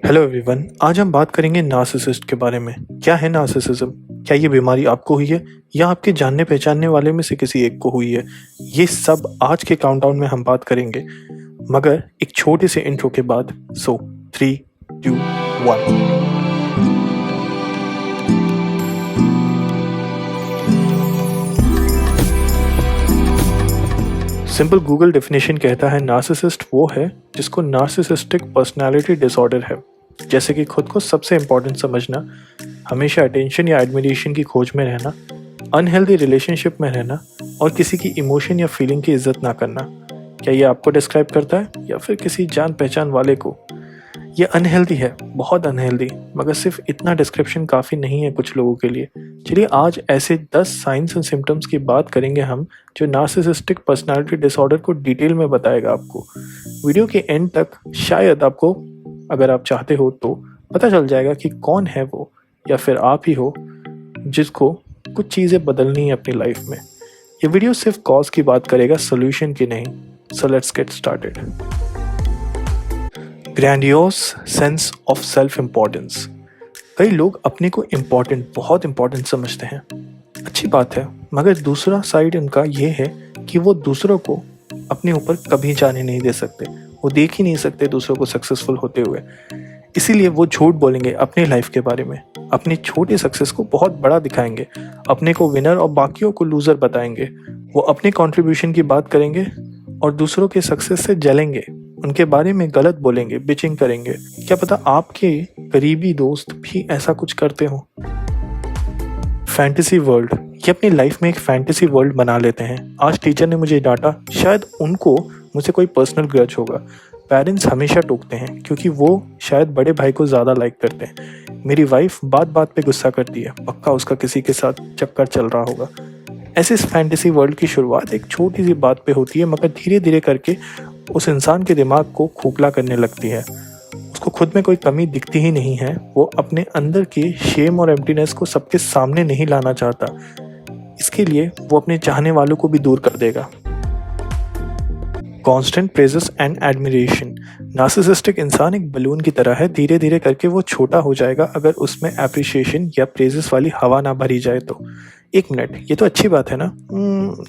Hello everyone, आज हम बात करेंगे नार्सिसिस्ट के बारे में। क्या है नार्सिसिज्म? क्या ये बीमारी आपको हुई है या आपके जानने पहचानने वाले में से किसी एक को हुई है? ये सब आज के काउंटडाउन में हम बात करेंगे, मगर एक छोटे से इंट्रो के बाद। सो 3, 2, 1। सिंपल गूगल डेफिनेशन कहता है नार्सिसिस्ट वो है जिसको नार्सिसिस्टिक पर्सनालिटी डिसऑर्डर है। जैसे कि खुद को सबसे इम्पोर्टेंट समझना, हमेशा अटेंशन या एडमिरेशन की खोज में रहना, अनहेल्दी रिलेशनशिप में रहना और किसी की इमोशन या फीलिंग की इज्जत ना करना। क्या ये आपको डिस्क्राइब करता है या फिर किसी जान पहचान वाले को? ये अनहेल्दी है, बहुत अनहेल्दी, मगर सिर्फ इतना डिस्क्रिप्शन काफ़ी नहीं है कुछ लोगों के लिए। चलिए आज ऐसे 10 साइंस एंड सिम्टम्स की बात करेंगे हम, जो नार्सिसिस्टिक पर्सनालिटी डिसऑर्डर को डिटेल में बताएगा आपको। वीडियो के एंड तक शायद आपको, अगर आप चाहते हो तो, पता चल जाएगा कि कौन है वो, या फिर आप ही हो जिसको कुछ चीज़ें बदलनी है अपनी लाइफ में। ये वीडियो सिर्फ कॉज की बात करेगा, सोल्यूशन की नहीं। So let's get started. Grandiose sense of self importance. कई लोग अपने को इम्पोर्टेंट, बहुत इम्पोर्टेंट समझते हैं। अच्छी बात है, मगर दूसरा साइड इनका ये है कि वो दूसरों को अपने ऊपर कभी जाने नहीं दे सकते। वो देख ही नहीं सकते दूसरों को सक्सेसफुल होते हुए। इसीलिए वो झूठ बोलेंगे अपनी लाइफ के बारे में, अपनी छोटी सक्सेस को बहुत बड़ा दिखाएंगे, अपने को विनर और बाकियों को लूजर बताएंगे। वो अपने कंट्रीब्यूशन की बात करेंगे और दूसरों के सक्सेस से जलेंगे, उनके बारे में गलत बोलेंगे, बिचिंग करेंगे। क्या पता आपके करीबी दोस्त भी ऐसा कुछ करते हो। फैंटेसी वर्ल्ड, ये अपनी लाइफ में एक फैंटेसी वर्ल्ड बना लेते हैं। आज टीचर ने मुझे डांटा, शायद उनको मुझसे कोई पर्सनल ग्रज होगा। पेरेंट्स हमेशा टोकते हैं क्योंकि वो शायद बड़े भाई को ज़्यादा लाइक करते हैं। मेरी वाइफ बात बात पे गुस्सा करती है, पक्का उसका किसी के साथ चक्कर चल रहा होगा। ऐसे इस फैंटेसी वर्ल्ड की शुरुआत एक छोटी सी बात पे होती है, मगर धीरे धीरे करके उस इंसान के दिमाग को खोखला करने लगती है। उसको खुद में कोई कमी दिखती ही नहीं है। वो अपने अंदर के शेम और एम्प्टीनेस को सबके सामने नहीं लाना चाहता। इसके लिए वो अपने चाहने वालों को भी दूर कर देगा। Constant praises and admiration. Narcissistic इंसान एक बलून की तरह है, धीरे धीरे करके वो छोटा हो जाएगा अगर उसमें एप्रिशिएशन या प्रेजेस वाली हवा ना भरी जाए तो। एक मिनट, ये तो अच्छी बात है ना?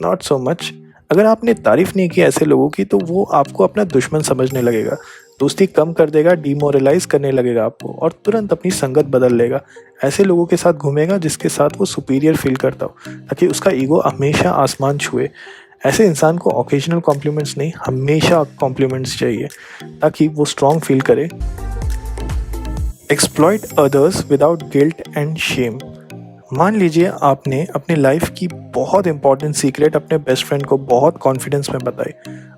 Not so much. अगर आपने तारीफ नहीं की ऐसे लोगों की तो वो आपको अपना दुश्मन समझने लगेगा, दोस्ती कम कर देगा, डिमोरलाइज करने लगेगा आपको और तुरंत अपनी संगत बदल लेगा। ऐसे लोगों के साथ घूमेगा जिसके साथ वो सुपीरियर फील करता हो, ताकि उसका ईगो हमेशा आसमान छुए। ऐसे इंसान को ओकेजनल कॉम्प्लीमेंट्स नहीं, हमेशा कॉम्प्लीमेंट्स चाहिए ताकि वो स्ट्रॉन्ग फील करे। Exploit others without guilt and Shem. मान लीजिए आपने अपनी लाइफ की बहुत इंपॉर्टेंट सीक्रेट अपने बेस्ट फ्रेंड को बहुत कॉन्फिडेंस में बताई।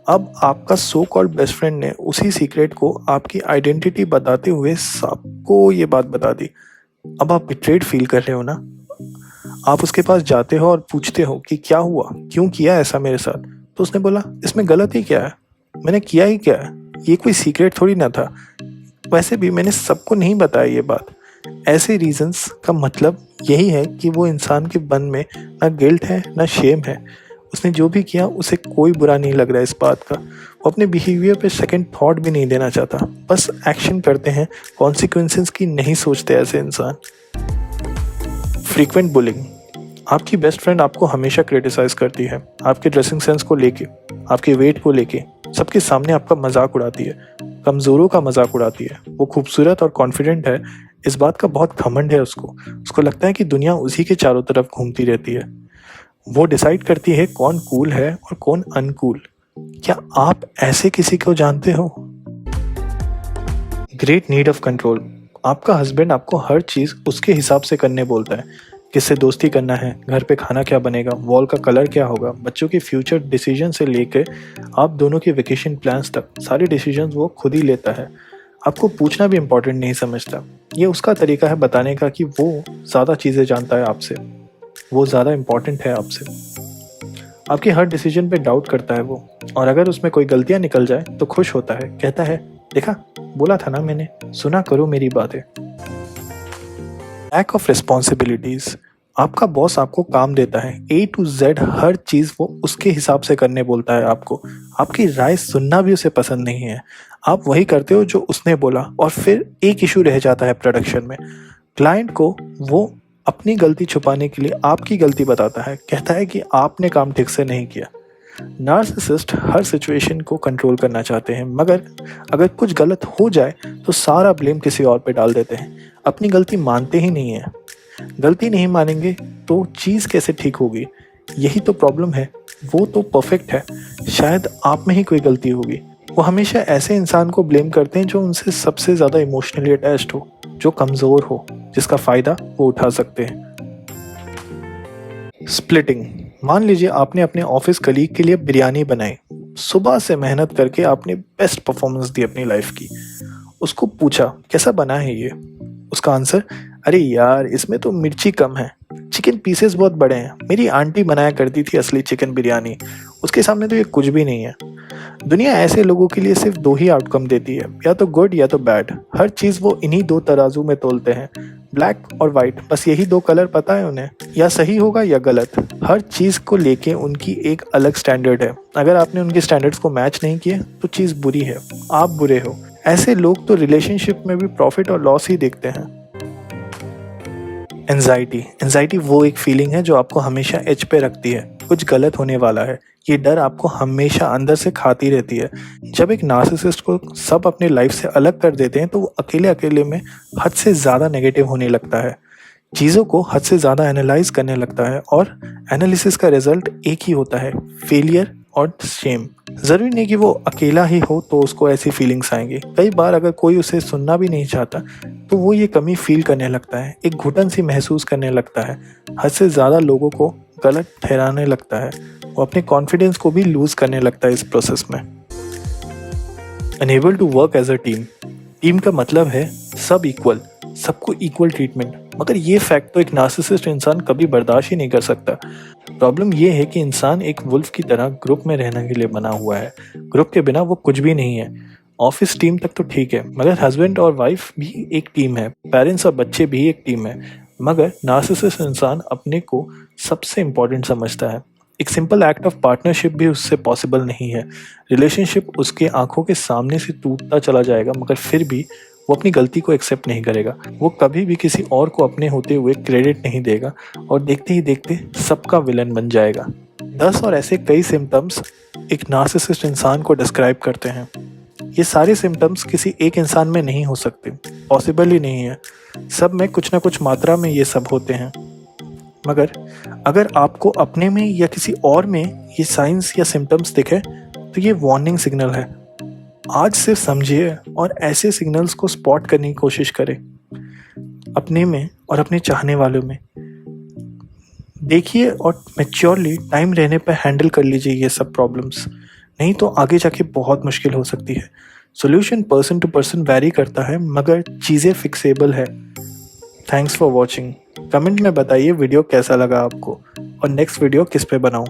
अब आपका सो कॉल्ड बेस्ट फ्रेंड ने उसी सीक्रेट को आपकी आइडेंटिटी बताते हुए सबको ये बात बता दी। अब आप बिट्रेड फील कर रहे हो ना? आप उसके पास जाते हो और पूछते हो कि क्या हुआ, क्यों किया ऐसा मेरे साथ? तो उसने बोला, इसमें गलत ही क्या है, मैंने किया ही क्या है, ये कोई सीक्रेट थोड़ी ना था, वैसे भी मैंने सबको नहीं बताया ये बात। ऐसे रीजंस का मतलब यही है कि वो इंसान के मन में ना गिल्ट है ना शेम है। उसने जो भी किया उसे कोई बुरा नहीं लग रहा है इस बात का। वो अपने बिहेवियर पे सेकंड थॉट भी नहीं देना चाहता, बस एक्शन करते हैं, कॉन्सिक्वेंसेस की नहीं सोचते ऐसे इंसान। Frequent bullying. आपकी बेस्ट फ्रेंड आपको हमेशा क्रिटिसाइज करती है, आपके ड्रेसिंग सेंस को लेके, आपके वेट को लेके, सबके सामने आपका मजाक उड़ाती है, कमज़ोरों का मजाक उड़ाती है। वो खूबसूरत और कॉन्फिडेंट है, इस बात का बहुत घमंड है उसको लगता है कि दुनिया उसी के चारों तरफ घूमती रहती है। वो डिसाइड करती है कौन कूल है और कौन अनकूल। क्या आप ऐसे किसी को जानते हो? Great need of control. आपका हस्बैंड आपको हर चीज़ उसके हिसाब से करने बोलता है। किससे दोस्ती करना है, घर पे खाना क्या बनेगा, वॉल का कलर क्या होगा, बच्चों के फ्यूचर डिसीजन से लेकर आप दोनों के वेकेशन प्लान्स तक सारे डिसीजंस वो खुद ही लेता है। आपको पूछना भी इम्पोर्टेंट नहीं समझता। ये उसका तरीका है बताने का कि वो ज़्यादा चीज़ें जानता है आपसे, वो ज़्यादा इम्पोर्टेंट है आपसे। आपके हर डिसीजन पे डाउट करता है वो, और अगर उसमें कोई गलतियाँ निकल जाए तो खुश होता है, कहता है देखा, बोला था ना मैंने, सुना करो मेरी बातें। Lack of responsibilities. आपका बॉस आपको काम देता है, A to Z हर चीज़ वो उसके हिसाब से करने बोलता है आपको। आपकी राय सुनना भी उसे पसंद नहीं है। आप वही करते हो जो उसने बोला और फिर एक इशू रह जाता है प्रोडक्शन में। क्लाइंट को वो अपनी गलती छुपाने के लिए आपकी गलती बताता है, कहता है कि आपने काम ठीक से नहीं किया। नार्सिसिस्ट हर सिचुएशन को कंट्रोल करना चाहते हैं, मगर अगर कुछ गलत हो जाए तो सारा ब्लेम किसी और पे डाल देते हैं। अपनी गलती मानते ही नहीं है। गलती नहीं मानेंगे तो चीज़ कैसे ठीक होगी? यही तो प्रॉब्लम है। वो तो परफेक्ट है, शायद आप में ही कोई गलती होगी। वो हमेशा ऐसे इंसान को ब्लेम करते हैं जो उनसे सबसे ज़्यादा इमोशनली अटैच्ड हो, जो कमज़ोर हो, जिसका फ़ायदा वो उठा सकते हैं। स्प्लिटिंग। मान लीजिए आपने अपने ऑफिस कलीग के लिए बिरयानी बनाई। सुबह से मेहनत करके आपने बेस्ट परफॉर्मेंस दी अपनी लाइफ की। उसको पूछा कैसा बना है ये? उसका आंसर, अरे यार इसमें तो मिर्ची कम है, चिकन पीसेस बहुत बड़े हैं, मेरी आंटी बनाया करती थी असली चिकन बिरयानी, उसके सामने तो ये कुछ भी नहीं है। दुनिया ऐसे लोगों के लिए सिर्फ दो ही आउटकम देती है, या तो गुड या तो बैड। हर चीज़ वो इन्हीं दो तराजू में तोलते हैं, ब्लैक और वाइट, बस यही दो कलर पता है उन्हें, या सही होगा या गलत। हर चीज़ को लेके उनकी एक अलग स्टैंडर्ड है। अगर आपने उनके स्टैंडर्ड्स को मैच नहीं किए तो चीज़ बुरी है, आप बुरे हो। ऐसे लोग तो रिलेशनशिप में भी प्रॉफिट और लॉस ही देखते हैं। एंजाइटी वो एक फीलिंग है जो आपको हमेशा एज पे रखती है, कुछ गलत होने वाला है। ये डर आपको हमेशा अंदर से खाती रहती है। जब एक नार्सिसिस्ट को सब अपने लाइफ से अलग कर देते हैं तो वो अकेले अकेले में हद से ज़्यादा नेगेटिव होने लगता है, चीज़ों को हद से ज़्यादा एनालाइज करने लगता है, और एनालिसिस का रिजल्ट एक ही होता है, फेलियर और शेम। ज़रूरी नहीं कि वो अकेला ही हो तो उसको ऐसी फीलिंग्स आएंगी। कई बार अगर कोई उसे सुनना भी नहीं चाहता तो वो ये कमी फील करने लगता है, एक घुटन सी महसूस करने लगता है, हद से ज़्यादा लोगों को गलत ठहराने लगता है, वो अपने कॉन्फिडेंस को भी लूज़ करने लगता है इस प्रोसेस में। Unable to work as a team. Team का मतलब है सब इक्वल, सबको इक्वल ट्रीटमेंट, मगर ये फैक्ट तो एक नार्सिसिस्ट इंसान कभी बर्दाश्त ही नहीं कर सकता। प्रॉब्लम ये है कि इंसान एक वुल्फ की तरह ग्रुप में रहने के लिए बना हुआ है। ग्रुप के बिना वो कुछ भी नहीं है। ऑफिस टीम तक तो ठीक है, मगर हस्बैंड और वाइफ भी एक टीम है, पेरेंट्स और बच्चे भी एक टीम है। मगर नार्सिसिस्ट इंसान अपने को सबसे इम्पोर्टेंट समझता है। एक सिंपल एक्ट ऑफ पार्टनरशिप भी उससे पॉसिबल नहीं है। रिलेशनशिप उसके आंखों के सामने से टूटता चला जाएगा, मगर फिर भी वो अपनी गलती को एक्सेप्ट नहीं करेगा। वो कभी भी किसी और को अपने होते हुए क्रेडिट नहीं देगा, और देखते ही देखते सबका विलन बन जाएगा। 10 और ऐसे कई सिम्टम्स एक नार्सिसिस्ट इंसान को डिस्क्राइब करते हैं। ये सारे सिम्टम्स किसी एक इंसान में नहीं हो सकते, पॉसिबल ही नहीं है। सब में कुछ ना कुछ मात्रा में ये सब होते हैं। मगर अगर आपको अपने में या किसी और में ये साइंस या सिम्टम्स दिखे तो ये वार्निंग सिग्नल है। आज सिर्फ समझिए और ऐसे सिग्नल्स को स्पॉट करने की कोशिश करें, अपने में और अपने चाहने वालों में। देखिए और मैच्योरली टाइम रहने पर हैंडल कर लीजिए ये सब प्रॉब्लम्स, नहीं तो आगे जाके बहुत मुश्किल हो सकती है। Solution person to person vary करता है, मगर चीज़ें फिक्सेबल है। Thanks for watching. कमेंट में बताइए वीडियो कैसा लगा आपको और नेक्स्ट वीडियो किस पे बनाऊं।